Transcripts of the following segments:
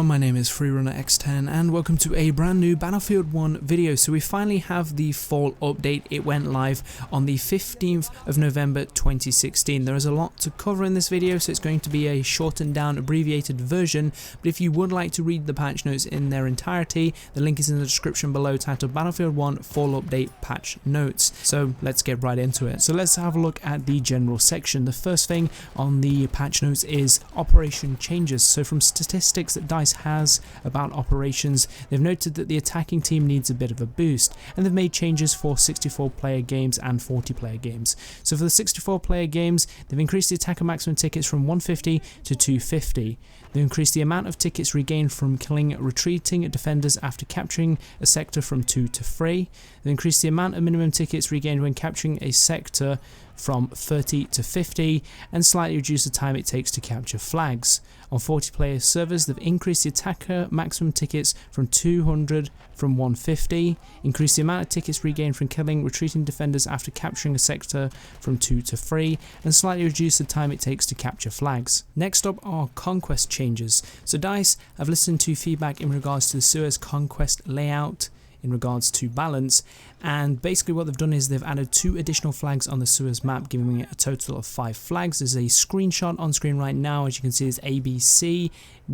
everyone, my name is FreerunnerX10 and welcome to a brand new Battlefield 1 video. So we finally have the fall update. It went live on the 15th of November 2016. There is a lot to cover in this video, so it's going to be a shortened down, abbreviated version, but if you would like to read the patch notes in their entirety, the link is in the description below, titled Battlefield 1 Fall Update Patch Notes. So let's get right into it. So let's have a look at the general section. The first thing on the patch notes is Operation Changes. So from statistics that DICE has about operations, they've noted that the attacking team needs a bit of a boost, and they've made changes for 64-player games and 40-player games. So for the 64-player games, they've increased the attacker maximum tickets from 150 to 250. They've increased the amount of tickets regained from killing retreating defenders after capturing a sector from 2 to 3. They've increased the amount of minimum tickets regained when capturing a sector from 30 to 50, and slightly reduced the time it takes to capture flags. On 40-player servers, they've increased the attacker maximum tickets from 200 from 150, increased the amount of tickets regained from killing retreating defenders after capturing a sector from 2 to 3, and slightly reduced the time it takes to capture flags. Next up are Conquest Changes. So DICE have listened to feedback in regards to the Suez Conquest layout, in regards to balance, and basically what they've done is they've added 2 additional flags on the Suez map, giving it a total of 5 flags. There's a screenshot on screen right now. As you can see, there's A, B, C,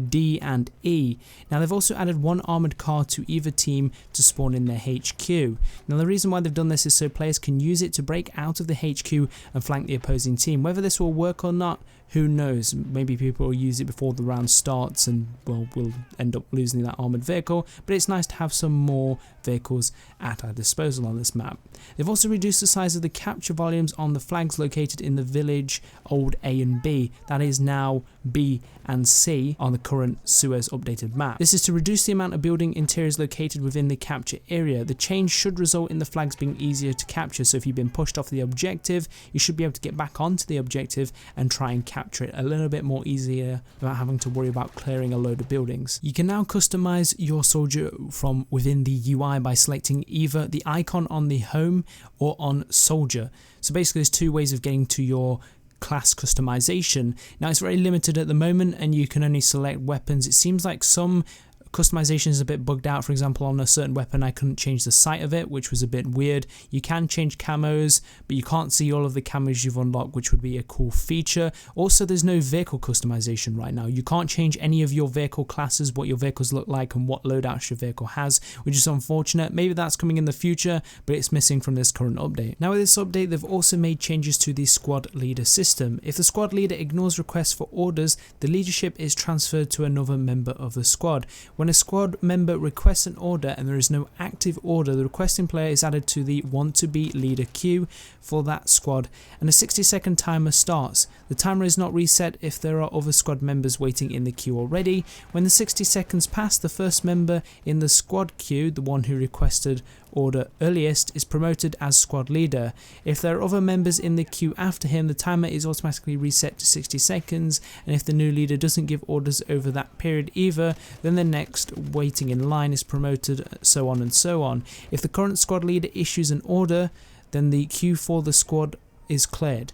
D and E. Now they've also added 1 armoured car to either team to spawn in their HQ. Now the reason why they've done this is so players can use it to break out of the HQ and flank the opposing team. Whether this will work or not, who knows? Maybe people will use it before the round starts and well, we'll end up losing that armoured vehicle, but it's nice to have some more vehicles at our disposal on this map. They've also reduced the size of the capture volumes on the flags located in the village old A and B. That is now B and C on the current Suez updated map. This is to reduce the amount of building interiors located within the capture area. The change should result in the flags being easier to capture, so if you've been pushed off the objective, you should be able to get back onto the objective and try and capture it a little bit more easier without having to worry about clearing a load of buildings. You can now customize your soldier from within the UI by selecting either the icon on the home or on soldier. So basically there's 2 ways of getting to your class customization. Now it's very limited at the moment and you can only select weapons. It seems like some customization is a bit bugged out. For example, on a certain weapon I couldn't change the sight of it, which was a bit weird. You can change camos, but you can't see all of the camos you've unlocked, which would be a cool feature. Also, there's no vehicle customization right now. You can't change any of your vehicle classes, what your vehicles look like and what loadouts your vehicle has, which is unfortunate. Maybe that's coming in the future, but it's missing from this current update. Now with this update, they've also made changes to the squad leader system. If the squad leader ignores requests for orders, the leadership is transferred to another member of the squad. When a squad member requests an order and there is no active order, the requesting player is added to the want to be leader queue for that squad, and a 60-second timer starts. The timer is not reset if there are other squad members waiting in the queue already. When the 60 seconds pass, the first member in the squad queue, the one who requested order earliest, is promoted as squad leader. If there are other members in the queue after him, the timer is automatically reset to 60 seconds, and if the new leader doesn't give orders over that period either, then the next waiting in line is promoted, so on and so on. If the current squad leader issues an order, then the queue for the squad is cleared.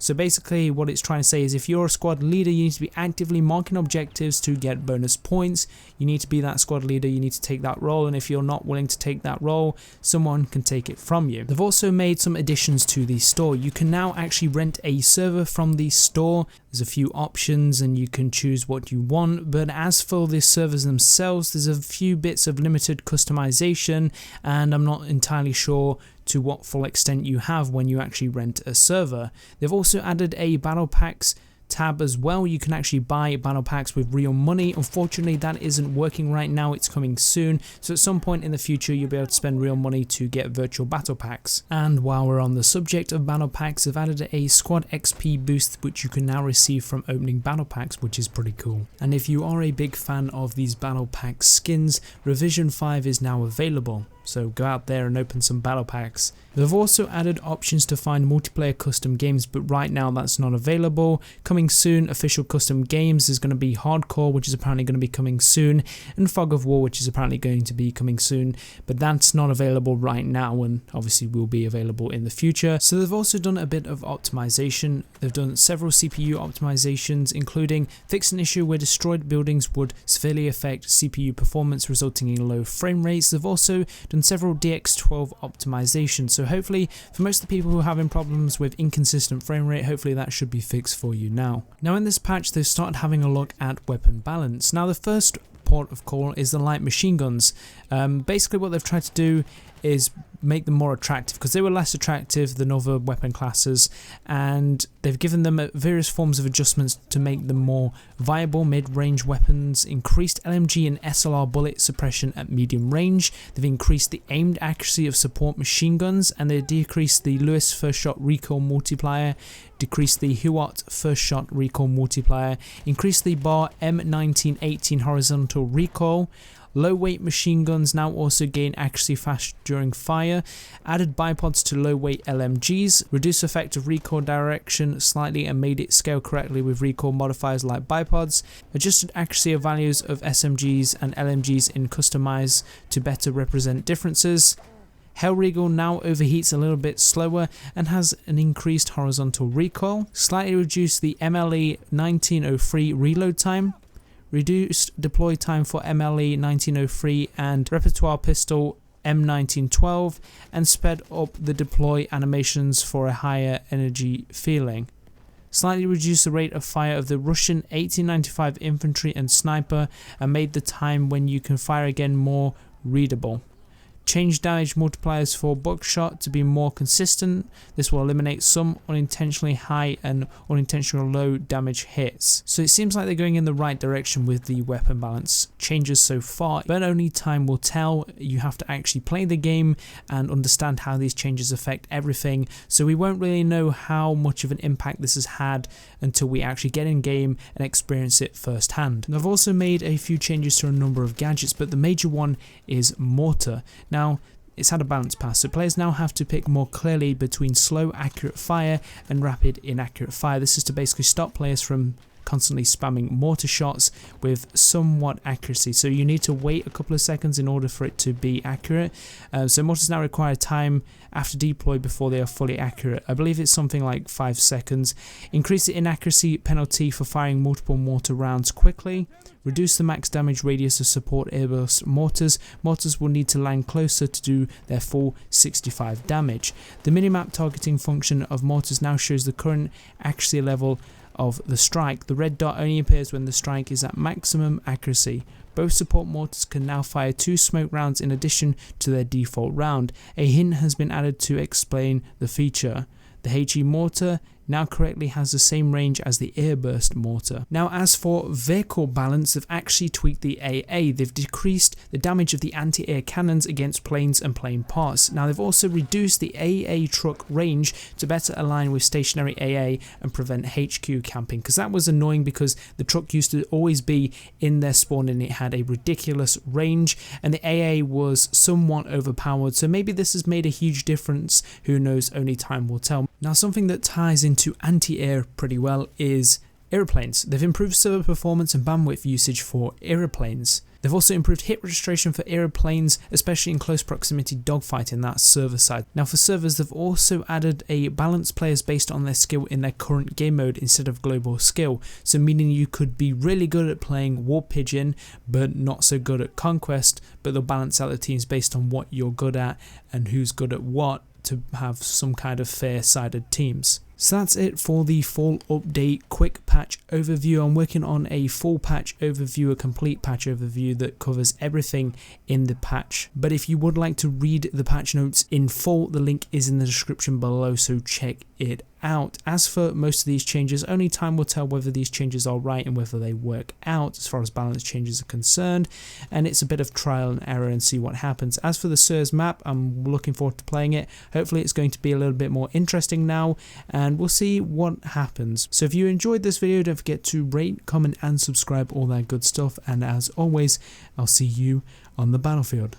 So basically what it's trying to say is if you're a squad leader, you need to be actively marking objectives to get bonus points. You need to be that squad leader, you need to take that role, and if you're not willing to take that role, someone can take it from you. They've also made some additions to the store. You can now actually rent a server from the store. There's a few options and you can choose what you want, but as for the servers themselves, there's a few bits of limited customization, and I'm not entirely sure to what full extent you have when you actually rent a server. They've also added a battle packs tab as well. You can actually buy battle packs with real money. Unfortunately, that isn't working right now. It's coming soon, so at some point in the future you'll be able to spend real money to get virtual battle packs. And while we're on the subject of battle packs, they've added a squad XP boost which you can now receive from opening battle packs, which is pretty cool. And if you are a big fan of these battle pack skins, revision 5 is now available. so go out there and open some battle packs. They've also added options to find multiplayer custom games, but right now that's not available. Coming soon, official custom games is going to be Hardcore, which is apparently going to be coming soon, and Fog of War, which is apparently going to be coming soon, but that's not available right now and obviously will be available in the future. So they've also done a bit of optimization. They've done several CPU optimizations, including fix an issue where destroyed buildings would severely affect CPU performance, resulting in low frame rates. They've also done several DX12 optimizations, so hopefully for most of the people who are having problems with inconsistent frame rate, hopefully that should be fixed for you now. Now in this patch they've started having a look at weapon balance. Now the first port of call is the light machine guns. Basically what they've tried to do is make them more attractive, because they were less attractive than other weapon classes, and they've given them various forms of adjustments to make them more viable mid-range weapons, increased LMG and SLR bullet suppression at medium range. They've increased the aimed accuracy of support machine guns, and they decreased the Lewis first shot recoil multiplier, decreased the Huot first shot recoil multiplier, increased the bar M1918 horizontal recoil. Low weight machine guns now also gain accuracy fast during fire, added bipods to low weight LMGs, reduced effective recoil direction slightly and made it scale correctly with recoil modifiers like bipods, adjusted accuracy of values of SMGs and LMGs in customize to better represent differences. Hellregal now overheats a little bit slower and has an increased horizontal recoil, slightly reduced the MLE 1903 reload time, reduced deploy time for MLE 1903 and repertoire pistol M1912, and sped up the deploy animations for a higher energy feeling. Slightly reduced the rate of fire of the Russian 1895 infantry and sniper and made the time when you can fire again more readable. Change damage multipliers for buckshot to be more consistent. This will eliminate some unintentionally high and unintentional low damage hits. So it seems like they're going in the right direction with the weapon balance changes so far, but only time will tell. You have to actually play the game and understand how these changes affect everything, so we won't really know how much of an impact this has had until we actually get in game and experience it firsthand. I've also made a few changes to a number of gadgets, but the major one is Mortar. Now, it's had a balance pass, so players now have to pick more clearly between slow accurate fire and rapid inaccurate fire. This is to basically stop players from constantly spamming mortar shots with somewhat accuracy, so you need to wait a couple of seconds in order for it to be accurate. So mortars now require time after deploy before they are fully accurate. I believe it's something like 5 seconds. Increase the inaccuracy penalty for firing multiple mortar rounds quickly. Reduce the max damage radius of support airburst mortars. Mortars will need to land closer to do their full 65 damage. The minimap targeting function of mortars now shows the current accuracy level of the strike. The red dot only appears when the strike is at maximum accuracy. Both support mortars can now fire 2 smoke rounds in addition to their default round. A hint has been added to explain the feature. The HE mortar now correctly has the same range as the airburst mortar. Now as for vehicle balance, they've actually tweaked the AA. They've decreased the damage of the anti-air cannons against planes and plane parts. Now they've also reduced the AA truck range to better align with stationary AA and prevent HQ camping, because that was annoying because the truck used to always be in their spawn and it had a ridiculous range, and the AA was somewhat overpowered, so maybe this has made a huge difference. Who knows, only time will tell. Now something that ties into anti-air pretty well is aeroplanes. They've improved server performance and bandwidth usage for aeroplanes. They've also improved hit registration for aeroplanes, especially in close proximity dogfighting, that's server side. Now for servers, they've also added a balance players based on their skill in their current game mode instead of global skill. So meaning you could be really good at playing War Pigeon, but not so good at Conquest, but they'll balance out the teams based on what you're good at and who's good at what, to have some kind of fair-sided teams. So that's it for the fall update quick patch overview. I'm working on a full patch overview, a complete patch overview that covers everything in the patch. But if you would like to read the patch notes in full, the link is in the description below, so check it out. As for most of these changes, only time will tell whether these changes are right and whether they work out as far as balance changes are concerned, and it's a bit of trial and error and see what happens. As for the Sirs map, I'm looking forward to playing it. Hopefully it's going to be a little bit more interesting now, and we'll see what happens. So if you enjoyed this video, don't forget to rate, comment and subscribe, all that good stuff, and as always, I'll see you on the battlefield.